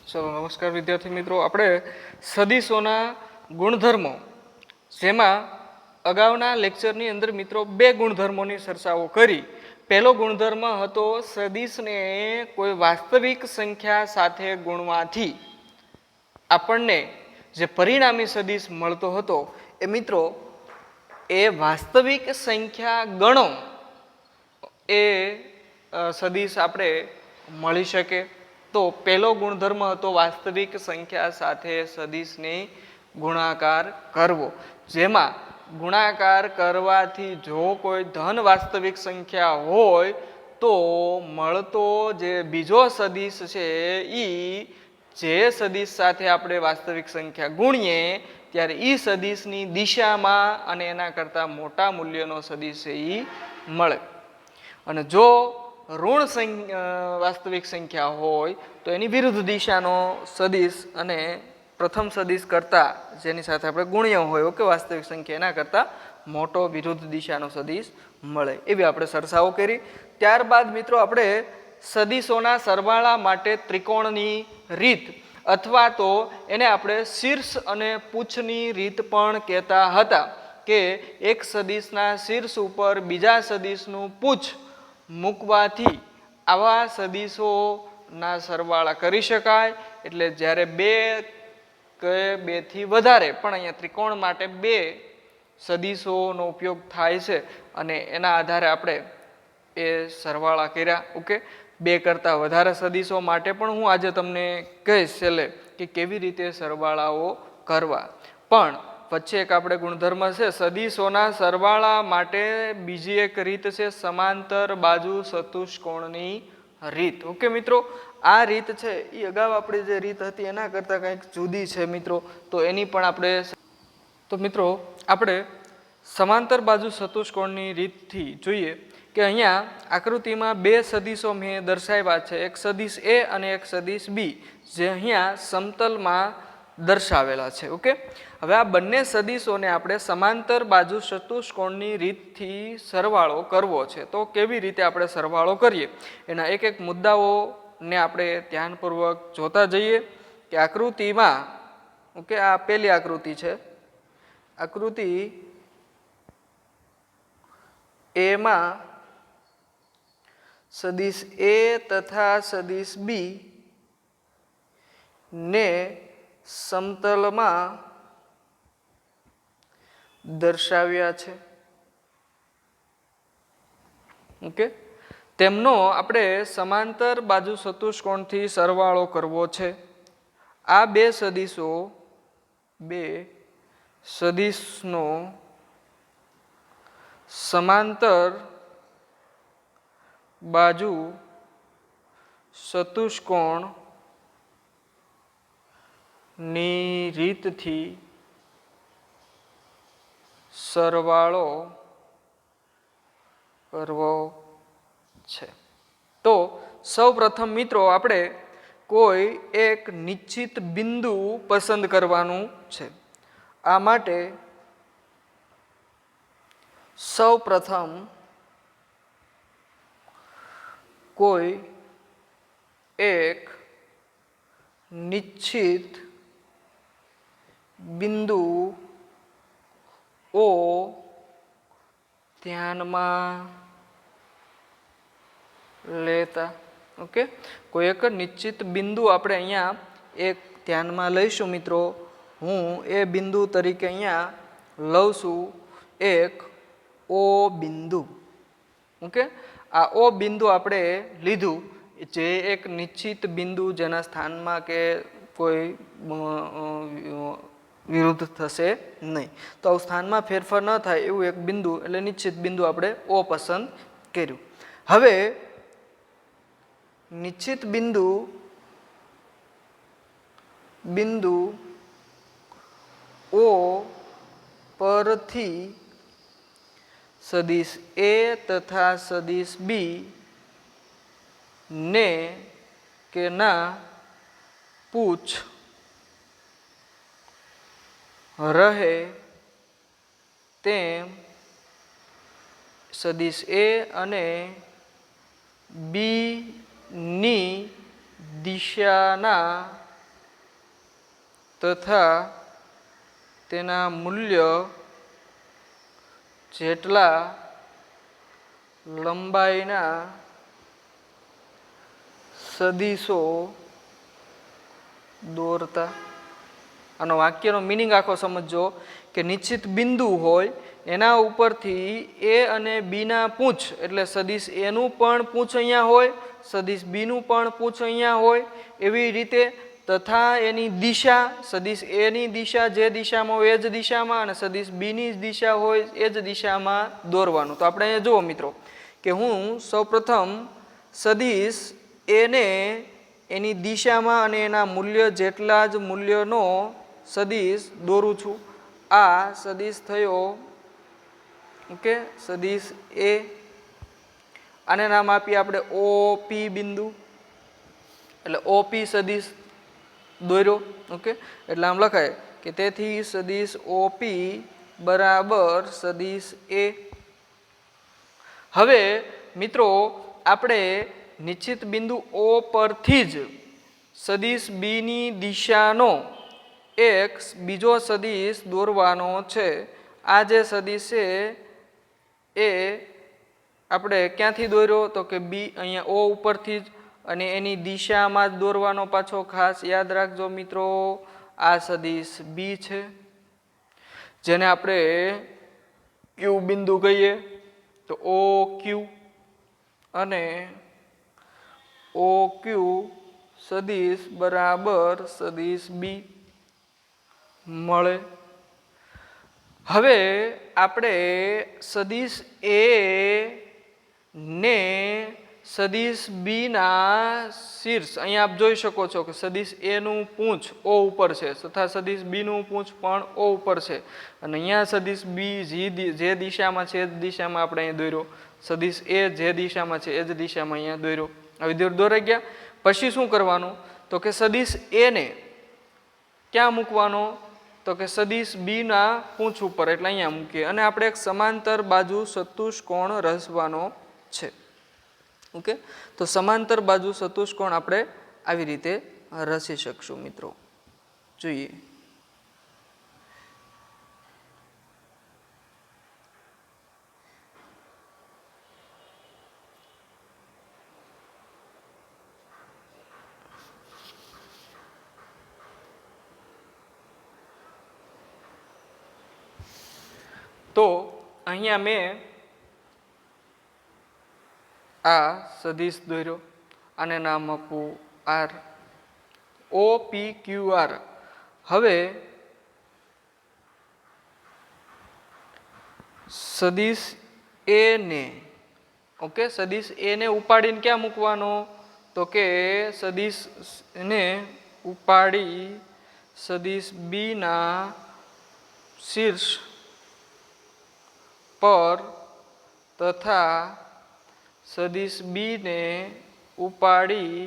ચલો નમસ્કાર વિદ્યાર્થી મિત્રો, આપણે સદીશોના ગુણધર્મો, જેમાં અગાઉના લેક્ચરની અંદર મિત્રો બે ગુણધર્મોની ચર્ચાઓ કરી. પહેલો ગુણધર્મ હતો સદીશને કોઈ વાસ્તવિક સંખ્યા સાથે ગુણવાથી આપણને જે પરિણામી સદીશ મળતો હતો એ મિત્રો એ વાસ્તવિક સંખ્યા ગણો એ સદીશ આપણે મળી શકે. તો પહેલો ગુણધર્મ હતો વાસ્તવિક સંખ્યા સાથે સદીશની ગુણાકાર કરવો, જેમાં ગુણાકાર કરવાથી જો કોઈ ધન વાસ્તવિક સંખ્યા હોય તો મળતો જે બીજો સદીશ છે એ જે સદીશ સાથે આપણે વાસ્તવિક સંખ્યા ગુણીએ ત્યારે એ સદીશની દિશામાં અને એના કરતાં મોટા મૂલ્યનો સદીશ છે એ મળે. અને જો ઋણ વાસ્તવિક સંખ્યા હોય તો એની વિરુદ્ધ દિશાનો સદીશ અને પ્રથમ સદીશ કરતાં જેની સાથે આપણે ગુણ્ય હોય કે વાસ્તવિક સંખ્યા એના કરતાં મોટો વિરુદ્ધ દિશાનો સદીશ મળે. એવી આપણે ચર્ચાઓ કરી. ત્યારબાદ મિત્રો આપણે સદીશોના સરવાળા માટે ત્રિકોણની રીત અથવા તો એને આપણે શીર્ષ અને પૂછની રીત પણ કહેતા હતા કે એક સદીશના શીર્ષ ઉપર બીજા સદીશનું પૂછ મૂકવાથી આવા સદીશોના સરવાળા કરી શકાય. એટલે જ્યારે બે કે બેથી વધારે, પણ અહીંયા ત્રિકોણ માટે બે સદીશોનો ઉપયોગ થાય છે અને એના આધારે આપણે એ સરવાળા કર્યા. ઓકે, બે કરતાં વધારે સદીશો માટે પણ હું આજે તમને કહીશ છેલ્લે કે કેવી રીતે સરવાળાઓ કરવા. પણ વચ્ચે એક આપણે ગુણધર્મ છે સદીશોના સરવાળા માટે બીજી એક રીત છે સમાંતર બાજુ ચતુષ્કોણની રીત. ઓકે મિત્રો, આ રીત છે એ અગાઉ આપણી જે રીત હતી એના કરતાં કંઈક જુદી છે મિત્રો. તો એની પણ આપણે સમાંતર બાજુ ચતુષ્કોણની રીતથી જોઈએ કે અહીંયા આકૃતિમાં બે સદીશો મેં દર્શાવ્યા છે, એક સદીશ એ અને એક સદીશ બી, જે અહીંયા સમતલમાં દર્શાવેલા છે. ઓકે, હવે આ બંને સદીશોને આપણે સમાંતર બાજુ ચતુષ્કોણની રીતથી સરવાળો કરવો છે. તો કેવી રીતે આપણે સરવાળો કરીએ એના એક એક મુદ્દાઓને આપણે ધ્યાનપૂર્વક જોતા જઈએ કે આકૃતિમાં. ઓકે, આ પહેલી આકૃતિ છે. આકૃતિ એમાં સદીશ એ તથા સદીશ બી ને સમતલમાં દર્શાવ્યા છે. ઓકે, તેમનો આપણે સમાંતર બાજુ ચતુષ્કોણથી સરવાળો કરવો છે. આ બે સદીશનો સમાંતર બાજુ ચતુષ્કોણ ની રીતથી સરવાળો કરવો છે. તો સૌ પ્રથમ મિત્રો આપણે કોઈ એક નિશ્ચિત બિંદુ પસંદ કરવાનું છે. આ માટે સૌ પ્રથમ કોઈ એક નિશ્ચિત બિંદુ ઓ ધ્યાનમાં લેતા. ઓકે, કોઈ એક નિશ્ચિત બિંદુ આપણે અહીંયા એક ધ્યાનમાં લઈશું મિત્રો. હું એ બિંદુ તરીકે અહીંયા લઉં છું એક ઓ બિંદુ. ઓકે, આ ઓ બિંદુ આપણે લીધું, જે એક નિશ્ચિત બિંદુ જેના સ્થાનમાં કે કોઈ વિરુદ્ધ થશે નહીં. તો આવું સ્થાનમાં ફેરફાર ન થાય એવું એક બિંદુ એટલે નિશ્ચિત બિંદુ આપણે ઓ પસંદ કર્યું. હવે નિશ્ચિત બિંદુ ઓ પરથી સદીશ એ તથા સદીશ બી ને કે ના પૂછ રહે તેમ સદીશ એ અને બી ની દિશાના તથા તેના મૂલ્ય જેટલા લંબાઈના સદીશો દોરતા. આનો વાક્યનો મિનિંગ આખો સમજો કે નિશ્ચિત બિંદુ હોય એના ઉપરથી એ અને બીના પૂંછ એટલે સદીશ એનું પણ પૂંછ અહીંયા હોય, સદીશ બીનું પણ પૂંછ અહીંયા હોય, એવી રીતે તથા એની દિશા સદીશ એની દિશા જે દિશામાં હોય એ જ દિશામાં અને સદીશ બીની દિશા હોય એ જ દિશામાં દોરવાનું. તો આપણે અહીંયા જુઓ મિત્રો કે હું સૌપ્રથમ સદીશ એને એની દિશામાં અને એના મૂલ્ય જેટલા જ મૂલ્યનો સદીશ દોરું છું. આ સદીશ થયો ઓકે સદીશ એ. આને નામ આપીએ આપણે ઓપી બિંદુ એટલે ઓપી સદીશ દોર્યો. ઓકે એટલે આમ લખાય કે તેથી સદીશ ઓપી બરાબર સદીશ એ. હવે મિત્રો આપણે નિશ્ચિત બિંદુ ઓ પરથી જ સદીશ બીની દિશાનો એક બીજો સદીશ દોરવાનો છે. આ જે સદીશ છે એ આપણે ક્યાંથી દોર્યો તો કે બી અહીંયા ઓ ઉપરથી જ અને એની દિશામાં જ દોરવાનો. પાછો ખાસ યાદ રાખજો મિત્રો આ સદીશ બી છે જેને આપણે ક્યુ બિંદુ કહીએ. તો ઓ ક્યુ અને ઓ ક્યુ સદીશ બરાબર સદીશ બી મળે. હવે આપણે સદીશ એ ને સદીશ બીના શીર્ષ અહીંયા આપ જોઈ શકો છો કે સદીશ એનું પૂંછ ઓ ઉપર છે તથા સદીશ બીનું પૂંછ પણ ઓ ઉપર છે અને અહીંયા સદીશ બી જે દિશામાં છે એ જ દિશામાં આપણે અહીંયા દોર્યો. સદીશ એ જે દિશામાં છે એ જ દિશામાં અહીંયા દોર્યો. આવી દોરાઈ ગયા. પછી શું કરવાનું તો કે સદીશ એને ક્યાં મૂકવાનો તો કે સદીશ બીના પૂંછ ઉપર એટલે અહીંયા મૂકીએ અને આપણે એક સમાંતર બાજુ ચતુષ્કોણ રચવાનો છે. ઓકે તો સમાંતર બાજુ ચતુષ્કોણ આપણે આવી રીતે રચી શકશું મિત્રો. જોઈએ તો અહીંયા મેં આ સદીશ દોર્યો. આને નામ આપું આર. ઓ પી ક્યુ આર. હવે સદીશ એ ને ઓકે સદીશ એ ને ઉપાડીને ક્યાં મૂકવાનો તો કે સદીશ ને ઉપાડી સદીશ બી ના શીર્ષ પર તથા સદીશ બી ને ઉપાડી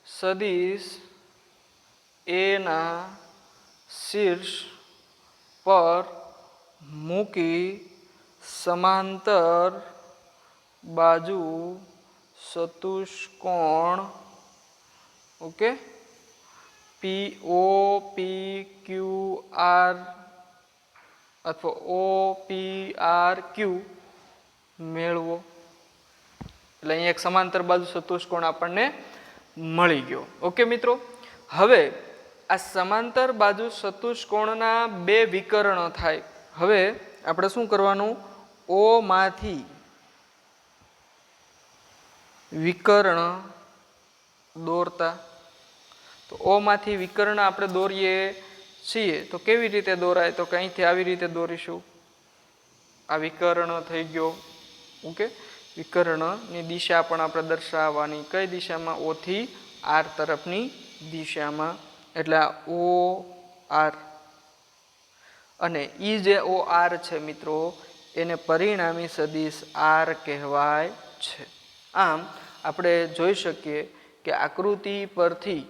સદીશ એ ના શીર્ષ પર મૂકી સમાંતર બાજુ ચતુષ્કોણ ઓકે પી ઓ પી ક્યુ આર અથવા ઓ પી આર ક્યુ મેળવો. એટલે અહીંયા એક સમાંતર બાજુ ચતુષ્કોણ આપણને મળી ગયો. ઓકે મિત્રો હવે આ સમાંતર બાજુ ચતુષ્કોણના બે વિકર્ણ થાય. હવે આપણે શું કરવાનું ઓ માંથી વિકર્ણ દોરતા. તો ઓ માંથી વિકર્ણ આપણે દોરીએ છીએ તો કેવી રીતે દોરાય તો કંઈથી આવી રીતે દોરીશું. આ વિકર્ણ થઈ ગયો. ઓકે વિકર્ણની દિશા પણ આપણે દર્શાવવાની કઈ દિશામાં ઓ થી આર તરફની દિશામાં. એટલે આ ઓ આર અને ઈ જે ઓ આર છે મિત્રો એને પરિણામી સદીશ આર કહેવાય છે. આમ આપણે જોઈ શકીએ કે આકૃતિ પરથી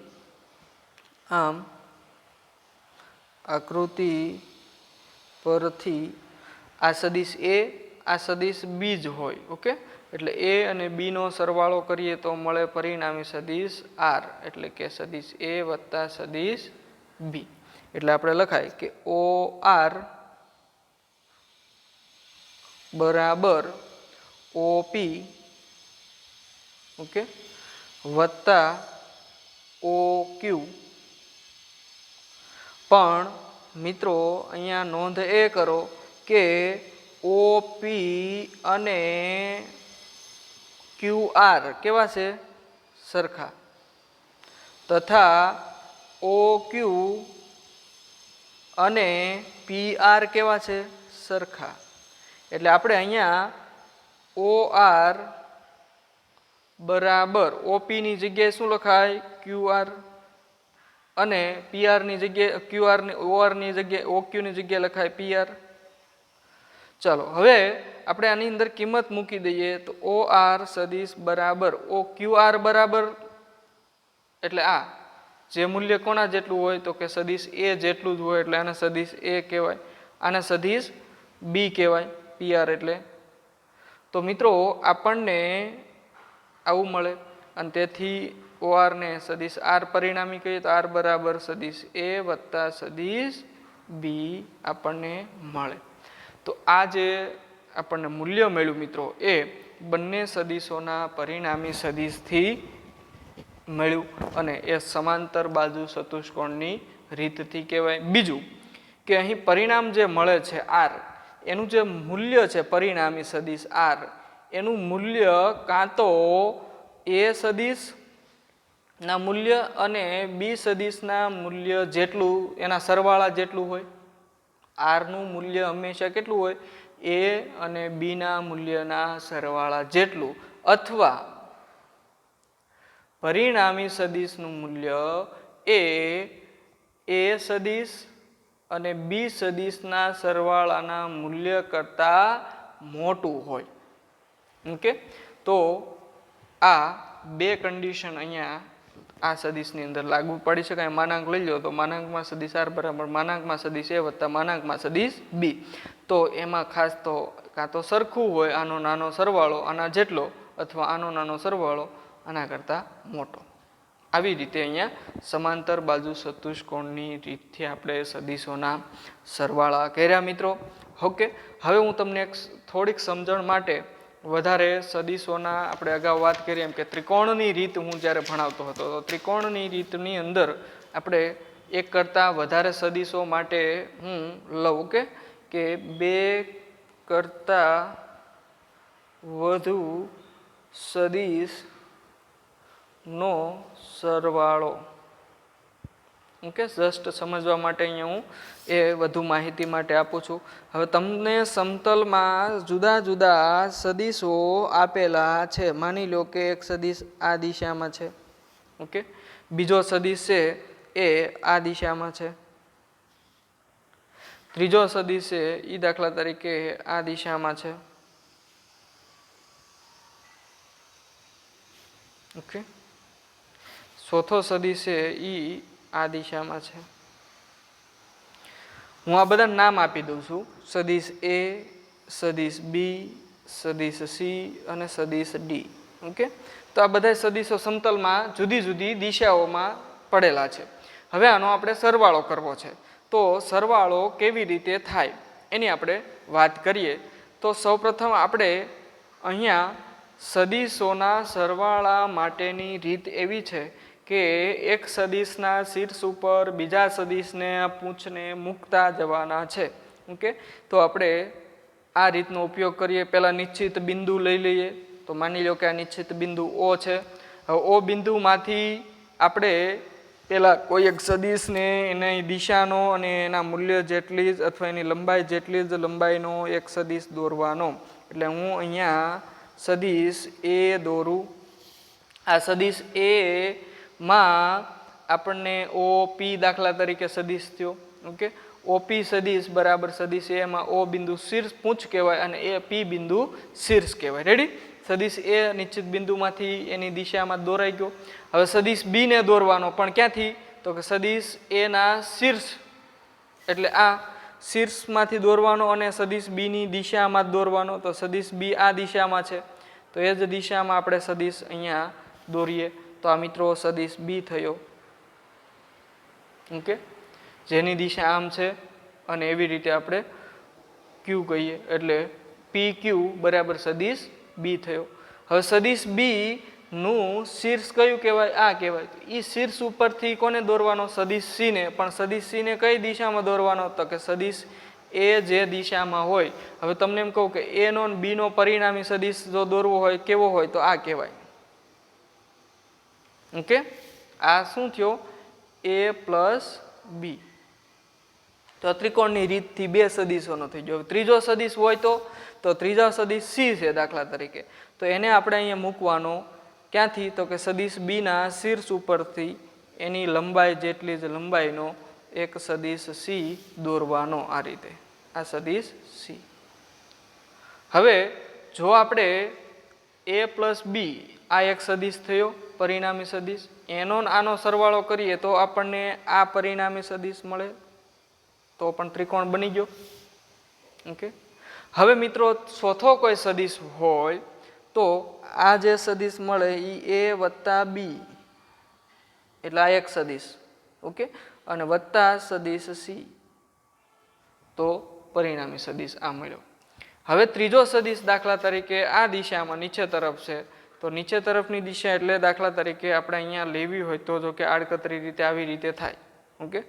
આ સદીશ એ આ સદીશ બી જ હોય. ઓકે એટલે એ અને બી નો સરવાળો કરીએ તો મળે પરિણામી સદીશ આર એટલે કે સદીશ એ વત્તા સદીશ બી. એટલે આપણે લખાય કે OR બરાબર OP ઓકે વત્તા OQ પણ મિત્રો અહીંયા નોંધ એ કરો કે OP અને QR કેવા છે સરખા તથા OQ અને PR કેવા છે સરખા એટલે આપણે અહીંયા OR બરાબર OP ની જગ્યાએ શું લખાય QR અને PR ની જગ્યાએ QR ની OR ની જગ્યાએ OQ ની જગ્યાએ લખાય PR ચાલો હવે આપણે આની અંદર કિંમત મૂકી દઈએ તો OR સદિશ બરાબર OQR બરાબર એટલે આ જે મૂલ્ય કોના જેટલું હોય તો કે સદિશ A જેટલું જ હોય એટલે આને સદિશ A કહેવાય આને સદિશ B કહેવાય PR એટલે તો મિત્રો આપણને આવું મળે અને તેથી OR ને સદિશ R પરિણામી કહીએ તો R બરાબર સદિશ A વત્તા સદિશ B આપણને મળે તો આ જે આપણને મૂલ્ય મળ્યું મિત્રો એ બંને સદિશોના પરિણામી સદિશથી મળ્યું અને એ સમાંતર બાજુ ચતુષ્કોણની રીતથી કહેવાય બીજું કે અહીં પરિણામ જે મળે છે R એનું જે મૂલ્ય છે પરિણામી સદિશ R એનું મૂલ્ય કાં તો A સદિશ ના મૂલ્ય અને B સદિશના મૂલ્ય જેટલું એના સરવાળા જેટલું હોય R નું મૂલ્ય હંમેશા કેટલું હોય A અને B ના મૂલ્યના સરવાળા જેટલું અથવા પરિણામી સદિશનું મૂલ્ય એ A સદિશ અને B સદિશના સરવાળાના મૂલ્ય કરતાં મોટું હોય ઓકે તો આ બે કન્ડિશન અહીંયા આ સદિશની અંદર લાગુ પડી શકાય માનાંક લઈ લો તો માનાંકમાં સદિશ R બરાબર માનાંકમાં સદિશ A વત્તા માનાંકમાં સદિશ B તો એમાં ખાસ તો કાં તો સરખું હોય આનો નાનો સરવાળો આના જેટલો અથવા આનો નાનો સરવાળો આના કરતાં મોટો આવી રીતે અહીંયા સમાંતર બાજુ ચતુષ્કોણની રીતથી આપણે સદિશોના સરવાળા કર્યા મિત્રો ઓકે હવે હું તમને એક થોડીક સમજણ માટે વધારે સદિશોના આપણે અગાઉ વાત કરી એમ કે ત્રિકોણની રીત હું જ્યારે ભણાવતો હતો તો ત્રિકોણની રીતની અંદર આપણે એક કરતાં વધારે સદિશો માટે હું લઉં કે બે કરતાં વધુ સદિશનો સરવાળો ઓકે જસ્ટ સમજવા માટે અહીંયા હું એ વધુ માહિતી માટે આપું છું હવે તમને સમતલમાં જુદા જુદા સદિશો આપેલા છે માની લો કે એક સદિશ આ દિશામાં છે ઓકે બીજો સદિશ છે એ આ દિશામાં છે ત્રીજો સદિશ છે એ દાખલા તરીકે આ દિશામાં છે ઓકે ચોથો સદિશ છે એ આ દિશામાં છે હું આ બધા નામ આપી દઉં છું સદિશ A સદિશ B સદિશ C અને સદિશ D ઓકે તો આ બધા સદિશો સમતલમાં જુદી જુદી દિશાઓમાં પડેલા છે હવે આનો આપણે સરવાળો કરવો છે તો સરવાળો કેવી રીતે થાય એની આપણે વાત કરીએ તો સૌપ્રથમ આપણે અહીંયા સદિશોના સરવાળા માટેની રીત એવી છે કે એક સદિશના શીર્ષ ઉપર બીજા સદિશને પૂંછને મૂકતા જવાના છે ઓકે તો આપણે આ રીતનો ઉપયોગ કરીએ પહેલાં નિશ્ચિત બિંદુ લઈ લઈએ તો માની લો કે આ નિશ્ચિત બિંદુ O છે હવે O બિંદુમાંથી આપણે પહેલાં કોઈ એક સદિશને એની દિશાનો અને એના મૂલ્ય જેટલી જ અથવા એની લંબાઈ જેટલી જ લંબાઈનો એક સદિશ દોરવાનો એટલે હું અહીંયા સદિશ A દોરું આ સદિશ A માં આપણને OP દાખલા તરીકે સદિશ થયો ઓકે OP સદિશ બરાબર સદિશ A માં O બિંદુ શીર્ષ પૂંછ કહેવાય અને A P બિંદુ શીર્ષ કહેવાય રેડી સદિશ A નિશ્ચિત બિંદુમાંથી એની દિશામાં દોરાઈ ગયો હવે સદિશ B ને દોરવાનો પણ ક્યાંથી તો કે સદિશ A ના શીર્ષ એટલે આ શીર્ષમાંથી દોરવાનો અને સદિશ B ની દિશામાં દોરવાનો તો સદિશ B આ દિશામાં છે તો એ જ દિશામાં આપણે સદિશ અહીંયા દોરીએ તો આ મિત્રો સદિશ B થયો ઓકે જેની દિશા આમ છે અને એવી રીતે આપણે ક્યુ કહીએ એટલે પી ક્યુ બરાબર સદિશ બી થયો. હવે સદિશ બી નું શીર્ષ કયું કહેવાય? આ કહેવાય. એ શીર્ષ ઉપરથી કોને દોરવાનો? સદિશ સી ને. પણ સદિશ સી ને કઈ દિશામાં દોરવાનો? તો કે સદિશ એ જે દિશામાં હોય. હવે તમને એમ કહું કે એ નો બી નો પરિણામી સદિશ જો દોરવો હોય કેવો હોય તો આ કહેવાય. ઓકે, આ શું થયો? એ પ્લસ બી. તો ત્રિકોણની રીતથી બે સદિશોનો થઈ ગયો. ત્રીજો સદિશ હોય તો ત્રીજો સદિશ સી છે દાખલા તરીકે, તો એને આપણે અહીંયા મૂકવાનો ક્યાંથી? તો કે સદિશ બી ના શીર્ષ ઉપરથી એની લંબાઈ જેટલી જ લંબાઈનો એક સદિશ સી દોરવાનો. આ રીતે આ સદિશ સી. હવે જો આપણે એ પ્લસ બી આ એક સદિશ થયો પરિણામી સદિશ, એનો આનો સરવાળો કરીએ તો આપણને આ પરિણામી સદિશ મળે, તો પણ ત્રિકોણ બની ગયો. ઓકે, હવે મિત્રો ચોથો કોઈ સદિશ હોય તો આ જે સદિશ મળે એ એ વત્તા બી એટલે આ એક સદિશ. ઓકે, અને વત્તા સદિશ સી, તો પરિણામી સદિશ આ મળ્યો. હવે ત્રીજો સદિશ દાખલા તરીકે આ દિશામાં નીચે તરફ છે, તો નીચે તરફની દિશા એટલે દાખલા તરીકે આપણે અહીંયા લેવી હોય તો જો કે આડકતરી રીતે આવી રીતે થાય. ઓકે,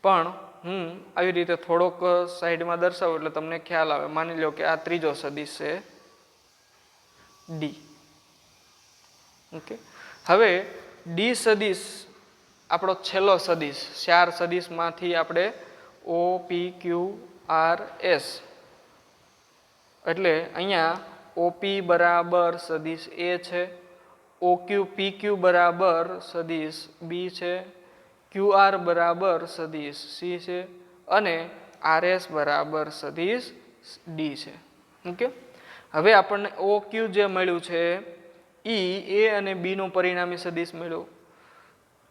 પણ હું આવી રીતે થોડોક સાઈડમાં દર્શાવું એટલે તમને ખ્યાલ આવે. માની લો કે આ ત્રીજો સદિશ છે ડી. ઓકે, હવે ડી સદિશ આપણો છેલ્લો સદિશ. 4 સદિશમાંથી આપણે ઓ પી ક્યુ આર એસ, એટલે અહીંયા ઓપી બરાબર સદિશ એ છે, ઓક્યુ પી ક્યુ બરાબર સદિશ બી છે, ક્યુઆર બરાબર સદિશ સી છે અને આરએસ બરાબર સદિશ ડી છે. ઓકે, હવે આપણને ઓ ક્યુ જે મળ્યું છે ઈ એ અને બી નું પરિણામી સદિશ મળ્યો.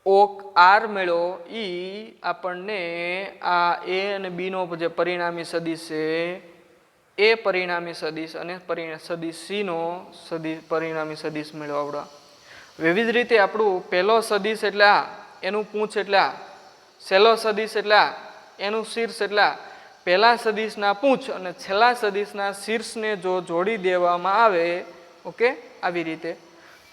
ઓ આર મળ્યો ઈ આપણને આ એ અને બી નો જે પરિણામી સદિશ છે એ પરિણામી સદિશ અને સદિશ સી નો પરિણામી સદિશ મળ્યો આવડા. વિવિધ રીતે આપણું પહેલો સદિશ એટલે આ એનું પૂંછ એટલે આ, છેલ્લો સદિશ એટલે આ એનું શીર્ષ એટલે આ. પહેલા સદિશના પૂંછ અને છેલ્લા સદિશના શીર્ષને જો જોડી દેવામાં આવે, ઓકે, આવી રીતે,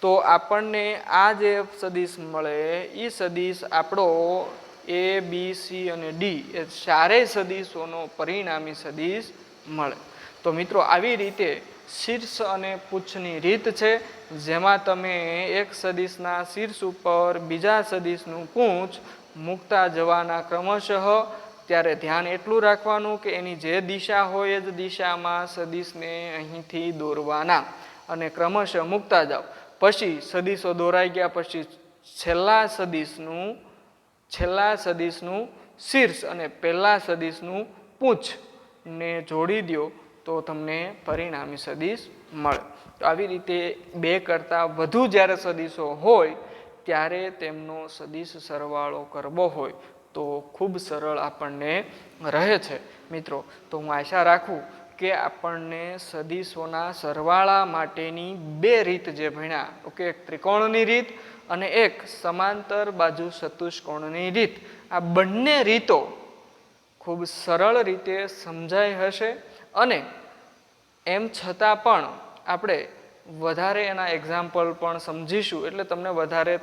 તો આપણને આ જે સદિશ મળે એ સદિશ આપણો એ બી સી અને ડી એ ચારેય સદિશોનો પરિણામી સદિશ મળે. તો મિત્રો આવી રીતે શીર્ષ અને પૂંછની રીત છે, જેમાં તમે એક સદિશના શીર્ષ ઉપર બીજા સદિશનું પૂંછ મૂકતા જવાના ક્રમશઃ. ત્યારે ધ્યાન એટલું રાખવાનું કે એની જે દિશા હોય એ જ દિશામાં સદિશને અહીંથી દોરવાના અને ક્રમશઃ મૂકતા જાઓ. પછી સદિશો દોરાઈ ગયા પછી છેલ્લા સદિશનું શીર્ષ અને પહેલા સદિશનું પૂંછને જોડી દો તો તમને પરિણામી સદિશ મળે. તો આવી રીતે 2 કરતાં વધુ જ્યારે સદિશો હોય ત્યારે તેમનો સદિશ સરવાળો કરવો હોય તો ખૂબ સરળ આપણને રહે છે મિત્રો. તો હું આશા રાખું કે આપણને સદિશોના સરવાળા માટેની 2 રીત જે ભણ્યા, ઓકે, એક ત્રિકોણની રીત અને એક સમાંતર બાજુ ચતુષ્કોણની રીત, આ બંને રીતો ખૂબ સરળ રીતે સમજાઈ હશે. અને એમ છતાં પણ આપણે વધારે એના એક્ઝામ્પલ પણ સમજીશું એટલે તમને વધારે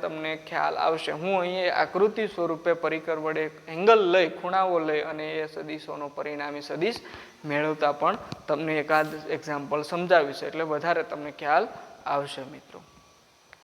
ખ્યાલ આવશે. હું અહીં આકૃતિ સ્વરૂપે પરિકર વડે એંગલ લઈ, ખૂણાઓ લઈ અને એ સદિશોનો પરિણામી સદિશ મેળવતા પણ તમને એકાદ એક્ઝામ્પલ સમજાવીશ એટલે વધારે તમને ખ્યાલ આવશે મિત્રો.